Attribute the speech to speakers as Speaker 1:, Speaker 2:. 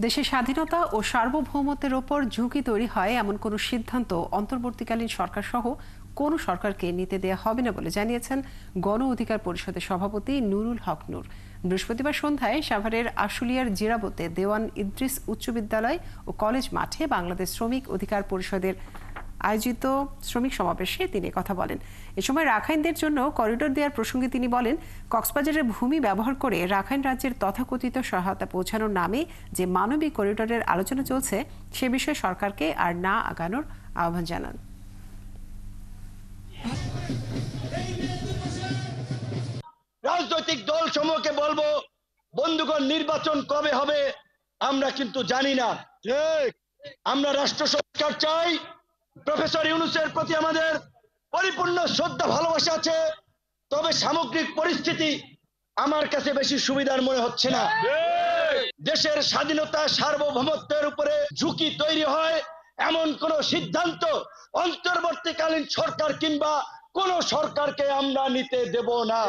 Speaker 1: দেশের স্বাধীনতা ও সার্বভৌমত্বের ওপর ঝুঁকি তৈরি হয় এমন কোনো সিদ্ধান্ত অন্তর্বর্তীকালীন সরকার সহ কোনো সরকারকে নিতে দেয়া হবে না বলে জানিয়েছেন গণ অধিকার পরিষদের সভাপতি নুরুল হক নূর। বৃহস্পতিবার সন্ধ্যায় সাভারের আশুলিয়ার জিরাবতে দেওয়ান ইদ্রিস উচ্চ বিদ্যালয় ও কলেজ মাঠে বাংলাদেশ শ্রমিক অধিকার পরিষদের আয়োজিত শ্রমিক সমাবেশে তিনি কথা বলেন। এ সময় রাখাইনদের জন্য করিডোর দেওয়ার প্রসঙ্গে তিনি বলেন, কক্সবাজারের ভূমি ব্যবহার করে রাখাইন রাজ্যের তথাকথিত সহায়তা পৌঁছানোর নামে যে মানবিক করিডোরের আলোচনা চলছে সে বিষয়ে সরকারকে আর না আগানোর আহ্বান জানান।
Speaker 2: রাজনৈতিক দল সমূহকে বলবো, বন্ধুগণ, নির্বাচন কবে হবে আমরা কিন্তু জানি না। আমরা রাষ্ট্র সংস্কার চাই। প্রফেসর ইউনূসের প্রতি আমাদের পরিপূর্ণ শ্রদ্ধা ভালোবাসা আছে, তবে সামগ্রিক পরিস্থিতি আমার কাছে বেশি সুবিধার মনে হচ্ছে না। দেশের স্বাধীনতা সার্বভৌমত্বের উপরে ঝুঁকি তৈরি হয় এমন কোন সিদ্ধান্ত অন্তর্বর্তীকালীন সরকার কিংবা কোন সরকারকে আমরা নিতে দেব না।